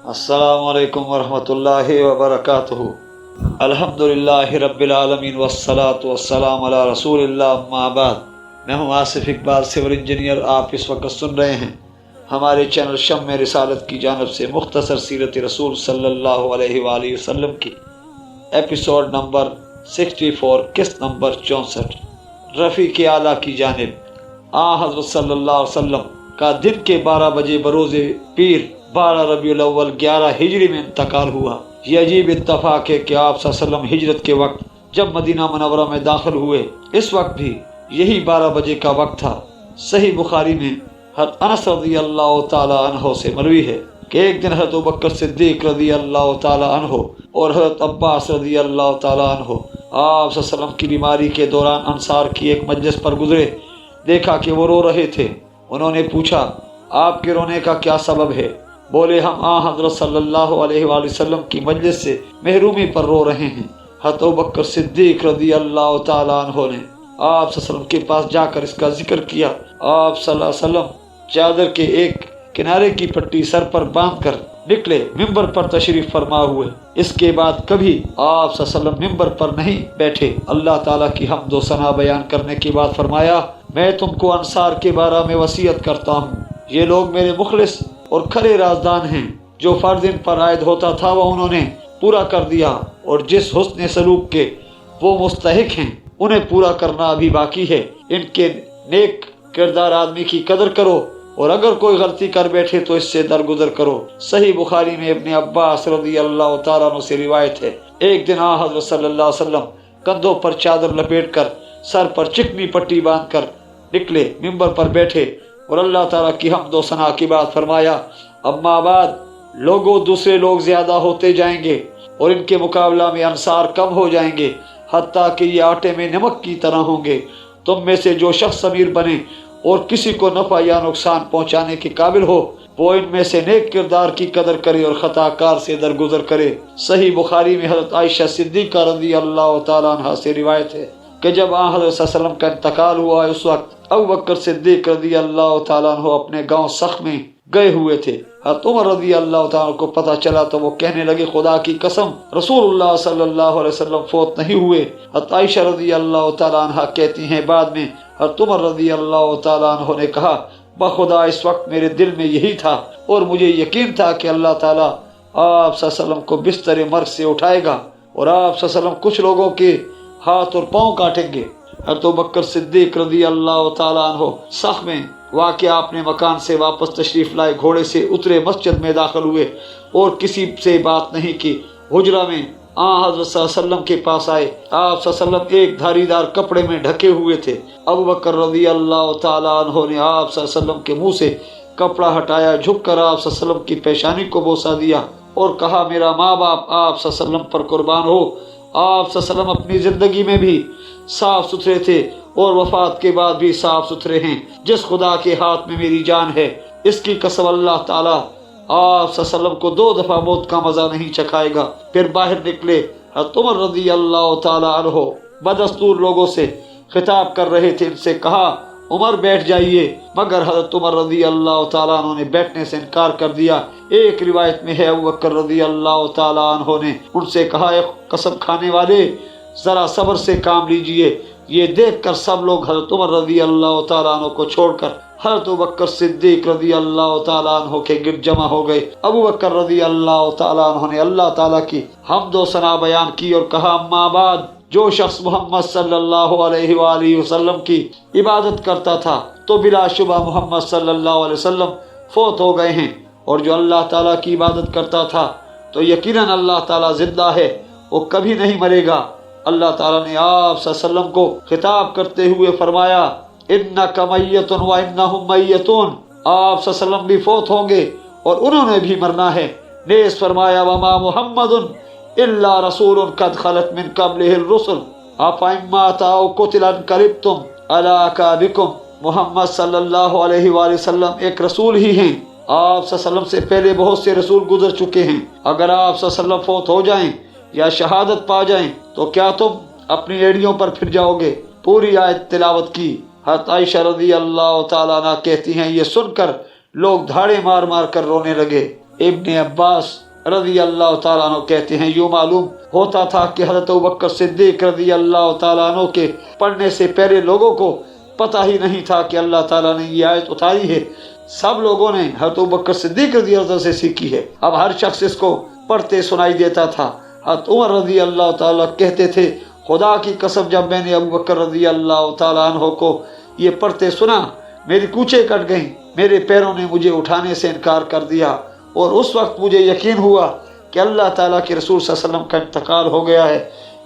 السلام علیکم ورحمۃ اللہ وبرکاتہ۔ الحمدللہ رب العالمین والصلاة والسلام علی رسول اللہ، اما بعد۔ میں ہوں آصف اقبال، سول انجینئر۔ آپ اس وقت سن رہے ہیں ہمارے چینل شمع رسالت کی جانب سے مختصر سیرت رسول صلی اللہ علیہ وآلہ وسلم کی ایپیسوڈ نمبر 64، قسط نمبر 64۔ رفیق اعلیٰ کی جانب حضرت صلی اللہ علیہ وسلم کا دن کے 12 بجے بروز پیر 12 ربیع الاول 11 ہجری میں انتقال ہوا۔ یہ عجیب اتفاق ہے کہ آپ صلی اللہ علیہ وسلم ہجرت کے وقت جب مدینہ منورہ میں داخل ہوئے، اس وقت بھی یہی 12 بجے کا وقت تھا۔ صحیح بخاری میں حضرت انس رضی اللہ تعالی عنہ سے مروی ہے کہ ایک دن حضرت ابوبکر صدیق رضی اللہ تعالی عنہ اور حضرت عباس رضی اللہ تعالی عنہ آپ صلی اللہ علیہ وسلم کی بیماری کے دوران انصار کی ایک مجلس پر گزرے۔ دیکھا کہ وہ رو رہے تھے۔ انہوں نے پوچھا، آپ کے رونے کا کیا سبب ہے؟ بولے، ہم حضرت صلی اللہ علیہ وآلہ وسلم کی مجلس سے محرومی پر رو رہے ہیں۔ حضرت ابوبکر صدیق رضی اللہ تعالی عنہ نے آپ صلی اللہ علیہ وسلم کے پاس جا کر اس کا ذکر کیا۔ آپ صلی اللہ علیہ وسلم چادر کے ایک کنارے کی پٹی سر پر باندھ کر نکلے، ممبر پر تشریف فرما ہوئے۔ اس کے بعد کبھی آپ صلی اللہ علیہ وسلم ممبر پر نہیں بیٹھے۔ اللہ تعالیٰ کی حمد و ثنا بیان کرنے کے بعد فرمایا، میں تم کو انصار کے بارے میں وصیت کرتا ہوں، یہ لوگ میرے مخلص اور کھرے رازدان ہیں۔ جو فرض ان پر عائد ہوتا تھا وہ انہوں نے پورا کر دیا، اور جس حسن سلوک کے وہ مستحق ہیں انہیں پورا کرنا ابھی باقی ہے۔ ان کے نیک کردار آدمی کی قدر کرو، اور اگر کوئی غلطی کر بیٹھے تو اس سے درگزر کرو۔ صحیح بخاری میں ابن عباس رضی اللہ تعالیٰ عنہ سے روایت ہے، ایک دن حضرت صلی اللہ علیہ وسلم کندھوں پر چادر لپیٹ کر سر پر چکنی پٹی باندھ کر نکلے، ممبر پر بیٹھے اور اللہ تعالیٰ کی حمد و ثنا کی بات فرمایا، اما بعد، لوگوں دوسرے لوگ زیادہ ہوتے جائیں گے اور ان کے مقابلہ میں انصار کم ہو جائیں گے، حتیٰ کہ یہ آٹے میں نمک کی طرح ہوں گے۔ تم میں سے جو شخص امیر بنے اور کسی کو نفع یا نقصان پہنچانے کے قابل ہو، وہ ان میں سے نیک کردار کی قدر کرے اور خطا کار سے درگزر کرے۔ صحیح بخاری میں حضرت عائشہ صدیقہ رضی اللہ تعالیٰ عنہ سے روایت ہے کہ جب حضرت صلی اللہ علیہ وسلم کا انتقال ہوا، اس وقت ابوبکر صدیق رضی اللہ تعالیٰ عنہ اپنے گاؤں سخ میں گئے ہوئے تھے۔ حضرت عمر رضی اللہ تعالیٰ عنہ کو پتہ چلا تو وہ کہنے لگے، خدا کی قسم، رسول اللہ صلی اللہ علیہ وسلم فوت نہیں ہوئے۔ حضرت عائشہ رضی اللہ تعالیٰ عنہ کہتی ہیں، بعد میں حضرت عمر رضی اللہ تعالیٰ عنہ نے کہا، بخدا اس وقت میرے دل میں یہی تھا اور مجھے یقین تھا کہ اللہ تعالیٰ آپ صلی اللہ علیہ وسلم کو بستر مرگ سے اٹھائے گا اور آپ صلی اللہ علیہ وسلم کچھ لوگوں کے ہاتھ اور پاؤں کاٹیں گے۔ حضرت ابوبکر صدیق رضی اللہ تعالیٰ عنہ سخ میں واقع اپنے مکان سے واپس تشریف لائے، گھوڑے سے اترے، مسجد میں داخل ہوئے اور کسی سے بات نہیں کی۔ حجرہ میں حضرت صلی اللہ علیہ وسلم کے پاس آئے۔ آپ صلی اللہ علیہ وسلم ایک دھاری دار کپڑے میں ڈھکے ہوئے تھے۔ ابوبکر رضی اللہ تعالیٰ عنہ نے آپ صلی اللہ علیہ وسلم کے منہ سے کپڑا ہٹایا، جھک کر آپ صلی اللہ علیہ وسلم کی پیشانی کو بوسہ دیا اور کہا، میرا ماں باپ آپ صلی اللہ علیہ وسلم پر قربان ہو۔ آپ صلی اللہ علیہ وسلم اپنی زندگی میں بھی صاف ستھرے تھے اور وفات کے بعد بھی صاف ستھرے ہیں۔ جس خدا کے ہاتھ میں میری جان ہے، اس کی قسم اللہ تعالیٰ آپ صلی اللہ علیہ وسلم کو 2 دفعہ موت کا مزہ نہیں چکھائے گا۔ پھر باہر نکلے۔ حضرت عمر رضی اللہ تعالیٰ عنہ بدستور لوگوں سے خطاب کر رہے تھے، ان سے کہا، عمر بیٹھ جائیے، مگر حضرت عمر رضی اللہ تعالیٰ عنہ نے بیٹھنے سے انکار کر دیا۔ ایک روایت میں ہے ابوبکر رضی اللہ تعالیٰ عنہ نے ان سے کہا، اے قسم کھانے والے، ذرا صبر سے کام لیجئے۔ یہ دیکھ کر سب لوگ حضرت عمر رضی اللہ تعالیٰ عنہ کو چھوڑ کر حضرت ابوبکر صدیق رضی اللہ تعالیٰ عنہ کے گرد جمع ہو گئے۔ ابوبکر رضی اللہ تعالیٰ عنہ نے اللہ تعالیٰ کی حمد و ثنا بیان کی اور کہا، اما بعد، جو شخص محمد صلی اللہ علیہ وآلہ وسلم کی عبادت کرتا تھا تو بلا شبہ محمد صلی اللہ علیہ وسلم فوت ہو گئے ہیں، اور جو اللہ تعالیٰ کی عبادت کرتا تھا تو یقیناً اللہ تعالیٰ زندہ ہے، وہ کبھی نہیں مرے گا۔ اللہ تعالیٰ نے آپ صلی اللہ علیہ وسلم کو خطاب کرتے ہوئے فرمایا، انک میت و انہم میتون، آپ صلی اللہ علیہ وسلم بھی فوت ہوں گے اور انہوں نے بھی مرنا ہے۔ نیز فرمایا، وما محمد الا رسول قد خلت من قبلہ الرسل افإن مات او قتل انقلبتم علی اعقابکم۔ محمد صلی اللہ علیہ وآلہ وسلم ایک رسول ہی ہیں، آپ صلی اللہ علیہ وسلم سے پہلے بہت سے رسول گزر چکے ہیں۔ اگر آپ صلی اللہ علیہ وسلم فوت ہو جائیں یا شہادت پا جائیں تو کیا تم اپنی ایڑیوں پر پھر جاؤ گے؟ پوری آیت تلاوت کی۔ حضرت عائشہ رضی اللہ تعالیٰ عنہ کہتی ہیں، یہ سن کر لوگ دھاڑے مار مار کر رونے لگے۔ ابن عباس رضی اللہ تعالیٰ عنہ کہتے ہیں یوں معلوم ہوتا تھا کہ حضرت ابوبکر صدیق رضی اللہ تعالیٰ عنہ کے پڑھنے سے پہلے لوگوں کو پتہ ہی نہیں تھا کہ اللہ تعالیٰ نے یہ آیت اتاری ہے۔ سب لوگوں نے حضرت ابوبکر صدیق رضی اللہ عنہ سے سیکھی ہے۔ اب ہر شخص اس کو پڑھتے سنائی دیتا تھا۔ حضرت عمر رضی اللہ تعالیٰ کہتے تھے خدا کی قسم جب میں نے ابوبکر رضی اللہ تعالیٰ عنہ کو یہ پڑھتے سنا میری کوچیں کٹ گئیں، میرے پیروں نے مجھے اٹھانے سے انکار کر دیا، اور اس وقت مجھے یقین ہوا کہ اللہ تعالیٰ کے رسول صلی اللہ علیہ وسلم کا انتقال ہو گیا ہے۔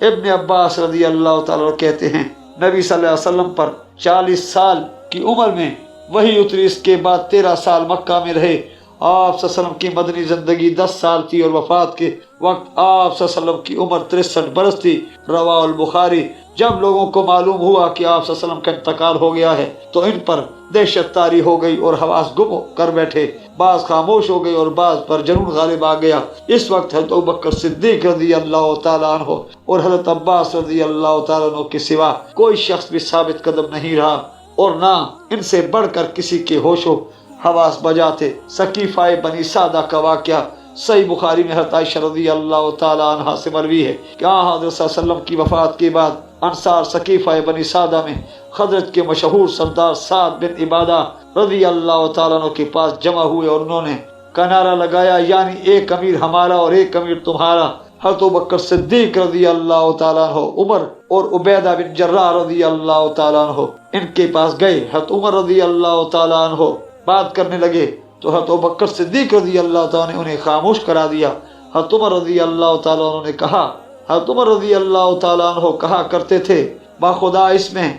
ابن عباس رضی اللہ تعالیٰ کہتے ہیں نبی صلی اللہ علیہ وسلم پر 40 سال کی عمر میں وہی اتری، اس کے بعد 13 سال مکہ میں رہے۔ آپ صلی اللہ علیہ وسلم کی مدنی زندگی 10 سال تھی اور وفات کے وقت آپ صلی اللہ علیہ وسلم کی عمر 63 برس تھی۔ رواہ البخاری۔ جب لوگوں کو معلوم ہوا کہ آپ صلی اللہ علیہ وسلم کا انتقال ہو گیا ہے تو ان پر دہشت طاری ہو گئی اور حواس گم کر بیٹھے، بعض خاموش ہو گئی اور بعض پر جنون غالب آ گیا۔ اس وقت حضرت ابوبکر صدیق رضی اللہ تعالیٰ عنہ اور حضرت عباس رضی اللہ تعالیٰ عنہ کے سوا کوئی شخص بھی ثابت قدم نہیں رہا، اور نہ ان سے بڑھ کر کسی کے ہوش و حواس بجا تھے۔ سقیفہ بنی سعدہ کا واقعہ صحیح بخاری میں حضرت عائشہ رضی اللہ تعالیٰ عنہ سے مروی ہے کہ حضرت صلی اللہ علیہ وسلم کی وفات کے بعد انصار سقیفہ بنی سعدہ میں خزرج کے مشہور سردار سعد بن عبادہ رضی اللہ تعالیٰ عنہ کے پاس جمع ہوئے، اور انہوں نے کنارہ لگایا یعنی ایک امیر ہمارا اور ایک امیر تمہارا۔ حضرت ابوبکر صدیق رضی اللہ تعالیٰ عنہ، عمر اور عبیدہ بن جراح رضی اللہ تعالیٰ عنہ ان کے پاس گئے۔ حضرت عمر رضی اللہ تعالیٰ عنہ بات کرنے لگے تو حضرت ابوبکر صدیق رضی اللہ تعالیٰ نے انہیں خاموش کرا دیا۔ حضرت عمر رضی اللہ تعالیٰ عنہ نے کہا، حضرت عمر رضی اللہ تعالیٰ عنہ کہا کرتے تھے باخدا اس میں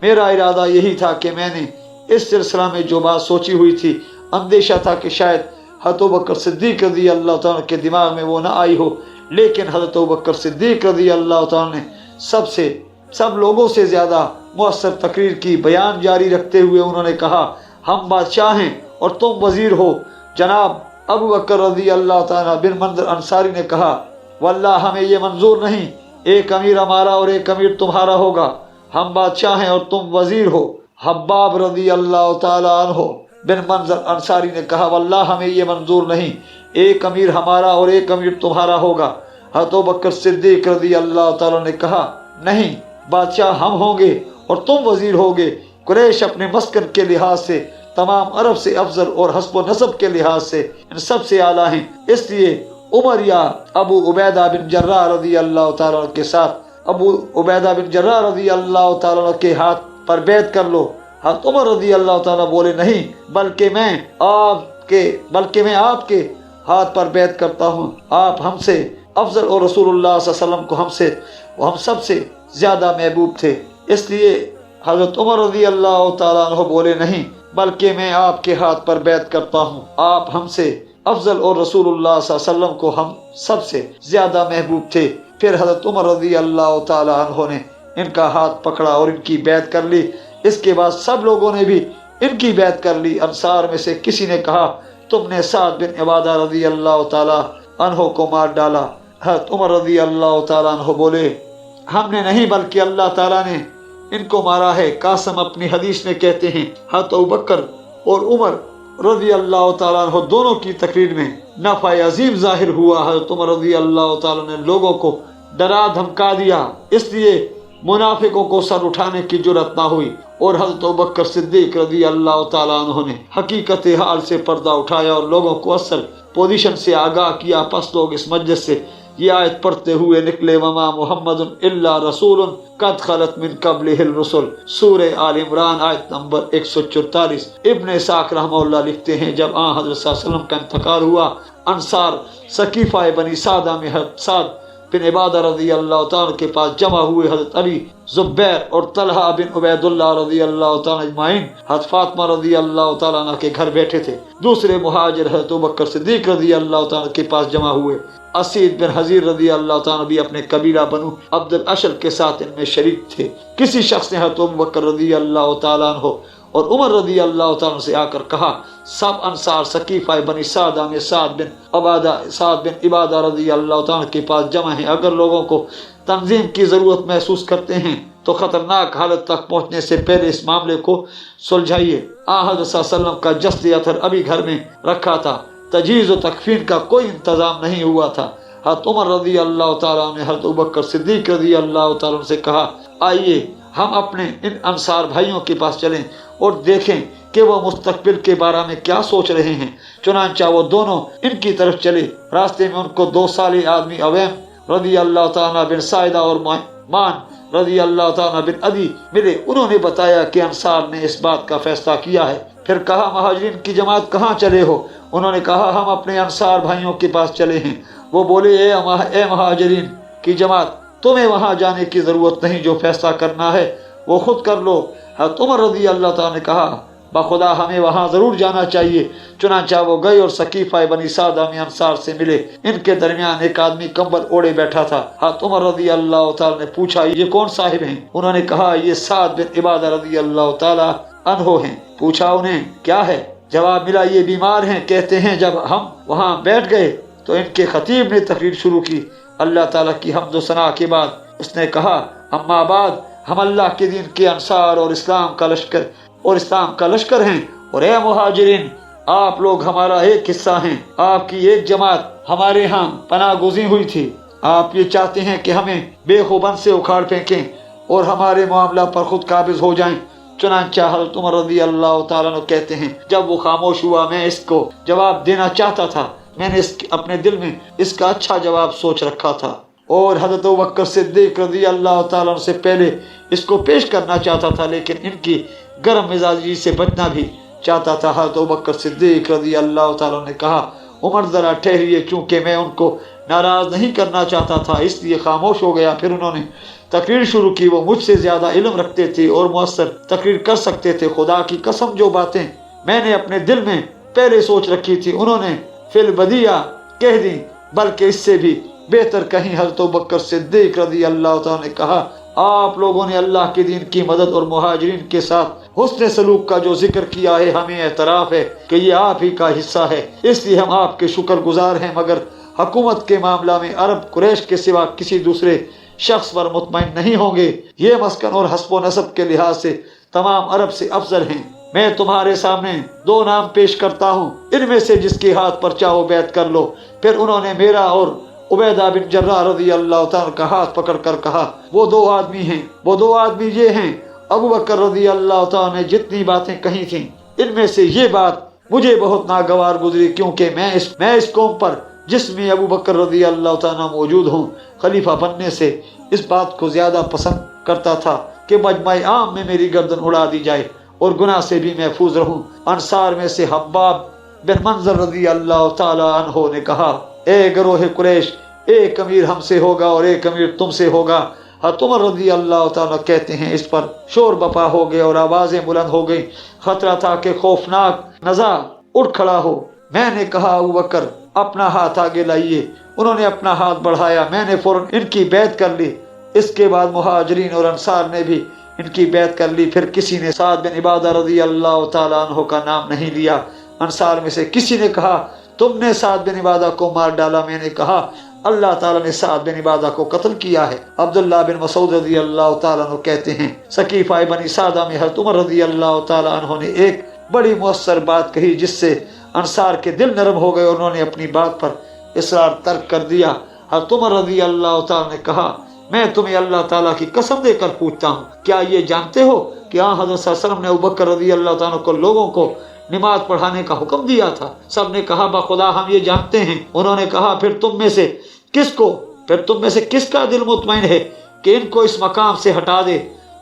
میرا ارادہ یہی تھا کہ میں نے اس سلسلہ میں جو بات سوچی ہوئی تھی اندیشہ تھا کہ شاید حضرت ابوبکر صدیق رضی اللہ تعالیٰ کے دماغ میں وہ نہ آئی ہو، لیکن حضرت ابوبکر صدیق رضی اللہ تعالیٰ نے سب لوگوں سے زیادہ مؤثر تقریر کی۔ بیان جاری رکھتے ہوئے انہوں نے کہا ہم بادشاہ ہیں اور تم وزیر ہو۔ جناب ابو بکر رضی اللہ تعالیٰ بن منظر انصاری نے کہا واللہ ہمیں یہ منظور نہیں، ایک امیر ہمارا اور ایک امیر تمہارا ہوگا، ہم بادشاہ ہیں اور تم وزیر ہو۔ حباب رضی اللہ تعالیٰ عنہ بن منظر انصاری نے کہا واللہ ہمیں یہ منظور نہیں، ایک امیر ہمارا اور ایک امیر تمہارا ہوگا۔ حضرت ابوبکر صدیق رضی اللہ تعالیٰ نے کہا نہیں، بادشاہ ہم ہوں گے اور تم وزیر ہوگے۔ قریش اپنے مسکن کے لحاظ سے تمام عرب سے افضل اور حسب و نسب کے لحاظ سے ان سب سے اعلیٰ ہیں، اس لیے عمر یا ابو عبیدہ بن جراح رضی اللہ تعالیٰ کے ساتھ ابو عبیدہ بن جراح رضی اللہ تعالیٰ کے ہاتھ پر بیعت کر لو۔ حضرت عمر رضی اللہ تعالیٰ بولے نہیں، بلکہ میں آپ کے ہاتھ پر بیعت کرتا ہوں، آپ ہم سے افضل اور رسول اللہ صلی اللہ علیہ وسلم کو ہم سب سے زیادہ محبوب تھے، اس لیے حضرت عمر رضی اللہ تعالیٰ عنہ بولے نہیں، بلکہ میں آپ کے ہاتھ پر بیعت کرتا ہوں، آپ ہم سے افضل اور رسول اللہ صلی اللہ علیہ وسلم کو ہم سب سے زیادہ محبوب تھے۔ پھر حضرت عمر رضی اللہ تعالیٰ عنہ نے ان کا ہاتھ پکڑا اور ان کی بیعت کر لی۔ اس کے بعد سب لوگوں نے بھی ان کی بیعت کر لی۔ انصار میں سے کسی نے کہا تم نے سعد بن عبادہ رضی اللہ تعالیٰ عنہ کو مار ڈالا۔ حضرت عمر رضی اللہ تعالیٰ عنہ بولے ہم نے نہیں بلکہ اللہ تعالیٰ نے ان کو مارا ہے۔ قاسم اپنی حدیث میں کہتے ہیں حضرت ابوبکر اور عمر رضی اللہ تعالیٰ عنہ دونوں کی تقریر میں نفع عظیم ظاہر ہوا۔ حضرت عمر رضی اللہ تعالیٰ نے لوگوں کو ڈرا دھمکا دیا، اس لیے منافقوں کو سر اٹھانے کی جرأت نہ ہوئی، اور حضرت ابوبکر صدیق رضی اللہ تعالیٰ عنہ نے حقیقت حال سے پردہ اٹھایا اور لوگوں کو اصل پوزیشن سے آگاہ کیا۔ پس لوگ اس مجلس سے یہ آیت پڑھتے ہوئے نکلے وما محمد الا رسول قد خلت من قبلہ الرسل، سورہ آل عمران آیت نمبر 144۔ ابن اسحاق رحمہ اللہ لکھتے ہیں جب حضرت صلی اللہ علیہ وسلم کا انتقال ہوا، انصار سقیفہ بنی سعدہ میں حضرت سعد بن عبادہ رضی اللہ تعالیٰ کے پاس جمع ہوئے۔ حضرت علی، زبیر اور طلحہ بن عبید اللہ رضی اللہ تعالیٰ اجمعین حضرت فاطمہ رضی اللہ تعالیٰ عنہ کے گھر بیٹھے تھے۔ دوسرے مہاجر حضرت ابوبکر صدیق رضی اللہ تعالیٰ کے پاس جمع ہوئے۔ اسید بن حضیر رضی اللہ تعالیٰ بھی اپنے قبیلہ بنو عبد الاشر کے ساتھ ان میں شریک تھے۔ کسی شخص نے حضرت ابوبکر رضی اللہ تعالیٰ عنہ اور عمر رضی اللہ تعالیٰ سے آ کر کہا سب انصار سقیفہ بنی سعدہ میں سعد بن عبادہ رضی اللہ تعالیٰ کے پاس جمع ہیں، اگر لوگوں کو تنظیم کی ضرورت محسوس کرتے ہیں تو خطرناک حالت تک پہنچنے سے پہلے اس معاملے کو سلجھائیے۔ حضرت صلی اللہ علیہ وسلم کا جسد اطہر ابھی گھر میں رکھا تھا، تجہیز و تکفین کا کوئی انتظام نہیں ہوا تھا۔ حضرت عمر رضی اللہ تعالیٰ نے حضرت ابوبکر صدیق رضی اللہ تعالیٰ سے کہا، آئیے ہم اپنے ان انصار بھائیوں کے پاس چلیں اور دیکھیں کہ وہ مستقبل کے بارے میں کیا سوچ رہے ہیں۔ چنانچہ وہ دونوں ان کی طرف چلے۔ راستے میں ان کو 2 سالی آدمی اویم رضی اللہ تعالیٰ بن سائدہ اور مان رضی اللہ تعالیٰ بن عدی ملے۔ انہوں نے بتایا کہ انصار نے اس بات کا فیصلہ کیا ہے۔ پھر کہا، مہاجرین کی جماعت کہاں چلے ہو؟ انہوں نے کہا، ہم اپنے انصار بھائیوں کے پاس چلے ہیں۔ وہ بولے، اے مہاجرین کی جماعت، تمہیں وہاں جانے کی ضرورت نہیں، جو فیصلہ کرنا ہے وہ خود کر لو۔ حضرت عمر رضی اللہ تعالیٰ نے کہا، بخدا ہمیں وہاں ضرور جانا چاہیے۔ چنانچہ وہ گئے اور ثقیفہ بنی سعدہ میں انصار سے ملے۔ ان کے درمیان ایک آدمی کمبل اوڑے بیٹھا تھا۔ حضرت عمر رضی اللہ تعالیٰ نے پوچھا، یہ کون صاحب ہیں؟ انہوں نے کہا، یہ سعد بن عبادہ رضی اللہ تعالیٰ عنہ ہیں۔ پوچھا، انہیں کیا ہے؟ جواب ملا، یہ بیمار ہیں۔ کہتے ہیں جب ہم وہاں بیٹھ گئے تو ان کے خطیب نے تقریر شروع کی۔ اللہ تعالیٰ کی حمد و ثنا کے بعد اس نے کہا، اما بعد، ہم اللہ کے دین کے انصار اور اسلام کا لشکر ہیں، اور اے مہاجرین، آپ لوگ ہمارا ایک حصہ ہیں۔ آپ کی ایک جماعت ہمارے ہاں پناہ گزین ہوئی تھی۔ آپ یہ چاہتے ہیں کہ ہمیں بے خوبن سے اکھاڑ پھینکیں اور ہمارے معاملہ پر خود قابض ہو جائیں۔ چنانچہ حضرت عمر رضی اللہ تعالیٰ عنہ کہتے ہیں، جب وہ خاموش ہوا میں اس کو جواب دینا چاہتا تھا۔ میں نے اپنے دل میں اس کا اچھا جواب سوچ رکھا تھا اور حضرت ابوبکر صدیق رضی اللہ تعالیٰ عنہ سے پہلے اس کو پیش کرنا چاہتا تھا، لیکن ان کی گرم مزاجی سے بچنا بھی چاہتا تھا۔ حضرت ابوبکر صدیق رضی اللہ تعالیٰ نے کہا، عمر ذرا ٹھہریے، چونکہ میں ان کو ناراض نہیں کرنا چاہتا تھا، اس لیے خاموش ہو گیا۔ پھر انہوں نے تقریر شروع کی۔ وہ مجھ سے زیادہ علم رکھتے تھے اور مؤثر تقریر کر سکتے تھے۔ خدا کی قسم، جو باتیں میں نے اپنے دل میں پہلے سوچ رکھی تھی انہوں نے فی البدیہ کہہ دی، بلکہ اس سے بھی بہتر کہیں۔ حضرت ابوبکر صدیق رضی اللہ تعالیٰ نے کہا، آپ لوگوں نے اللہ کے دین کی مدد اور مہاجرین کے ساتھ حسن سلوک کا جو ذکر کیا ہے، ہمیں اعتراف ہے کہ یہ آپ ہی کا حصہ ہے، اس لیے ہم آپ کے شکر گزار ہیں، مگر حکومت کے معاملہ میں عرب قریش کے سوا کسی دوسرے شخص پر مطمئن نہیں ہوں گے۔ یہ مسکن اور حسب و نسب کے لحاظ سے تمام عرب سے افضل ہیں۔ میں تمہارے سامنے 2 نام پیش کرتا ہوں، ان میں سے جس کے ہاتھ پر چاہو بیعت کر لو۔ پھر انہوں نے میرا اور عبیدہ بن جراح رضی اللہ تعالیٰ کا ہاتھ پکڑ کر کہا، وہ 2 آدمی ہیں، وہ 2 آدمی یہ ہیں۔ ابوبکر رضی اللہ تعالیٰ نے جتنی باتیں کہی تھیں، ان میں سے یہ بات مجھے بہت ناگوار گزری، کیونکہ میں اس قوم پر جس میں ابوبکر رضی اللہ تعالیٰ موجود ہوں خلیفہ بننے سے اس بات کو زیادہ پسند کرتا تھا کہ مجمع عام میں میری گردن اڑا دی جائے اور گناہ سے بھی محفوظ رہوں۔ انصار میں سے حباب بن منظر رضی اللہ تعالیٰ عنہ نے کہا، اے گروہ قریش، ایک امیر ہم سے ہوگا اور ایک امیر تم سے ہوگا۔ حضرت عمر رضی اللہ تعالیٰ کہتے ہیں، اس پر شور بپا ہو گئے اور آوازیں بلند ہو گئیں۔ خطرہ تھا کہ خوفناک نزاع اٹھ کھڑا ہو۔ میں نے کہا، ابوبکر اپنا ہاتھ آگے لائیے۔ انہوں نے اپنا ہاتھ بڑھایا، میں نے فوراً ان کی بیعت کر لی۔ اس کے بعد مہاجرین اور انصار نے بھی ان کی بیعت کر لی۔ پھر کسی نے سعد بن عبادہ رضی اللہ تعالیٰ عنہ کا نام نہیں لیا۔ انصار میں سے کسی نے کہا، تم نے سعد بن عبادہ کو مار ڈالا۔ میں نے کہا، اللہ تعالیٰ نے سعد بن عبادہ کو قتل کیا ہے۔ عبداللہ بن مسعود رضی اللہ تعالیٰ عنہ کہتے ہیں، ثقیفہ بنی سعدہ میں حضرت عمر رضی اللہ تعالیٰ عنہ نے ایک بڑی مؤثر بات کہی، جس سے انصار کے دل نرم ہو گئے اور انہوں نے اپنی بات پر اصرار ترک کر دیا۔ حضرت عمر رضی اللہ تعالیٰ نے کہا، میں تمہیں اللہ تعالیٰ کی قسم دے کر پوچھتا ہوں، کیا یہ جانتے ہو کہ حضرت صلی اللہ علیہ وسلم نے ابوبکر رضی اللہ تعالیٰ کو لوگوں کو نماز پڑھانے کا حکم دیا تھا؟ سب نے کہا، بخدا ہم یہ جانتے ہیں۔ انہوں نے کہا، پھر تم میں سے کس کا دل مطمئن ہے کہ ان کو اس مقام سے ہٹا دے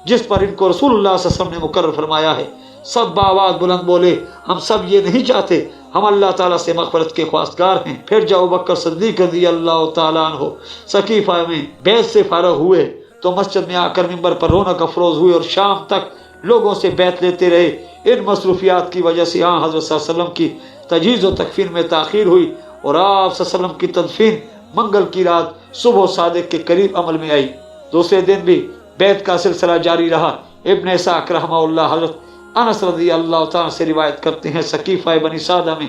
جس پر ان کو رسول اللہ صلی اللہ علیہ وسلم نے مقرر فرمایا ہے؟ سب بآواز بلند بولے، ہم سب یہ نہیں چاہتے، ہم اللہ تعالیٰ سے مغفرت کے خواستگار ہیں۔ پھر جب ابوبکر صدیق رضی اللہ تعالیٰ عنہ ثقیفہ میں بیعت سے فارغ ہوئے تو مسجد میں آ کر ممبر پر رونق افروز ہوئے اور شام تک لوگوں سے بیعت لیتے رہے۔ ان مصروفیات کی وجہ سے حضرت صلی اللہ علیہ وسلم کی تجہیز و تکفین میں تاخیر ہوئی اور آپ صلی اللہ علیہ وسلم کی تدفین منگل کی رات صبح صادق کے قریب عمل میں آئی۔ دوسرے دن بھی بیعت کا سلسلہ جاری رہا۔ ابن اسحاق رحمہ اللہ حضرت انس رضی اللہ تعالیٰ سے روایت کرتے ہیں، ثقیفہ بنی سعدہ میں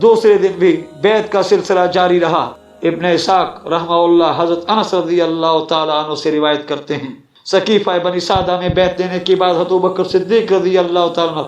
دوسرے دن بھی بیعت کا سلسلہ جاری رہا۔ ابن اسحاق رحمہ اللہ حضرت انس رضی اللہ تعالیٰ عنہ سے روایت کرتے ہیں، ثقیفہ بنی سعدہ میں بیعت دینے کے بعد حضرت ابوبکر صدیق رضی اللہ تعالیٰ عنہ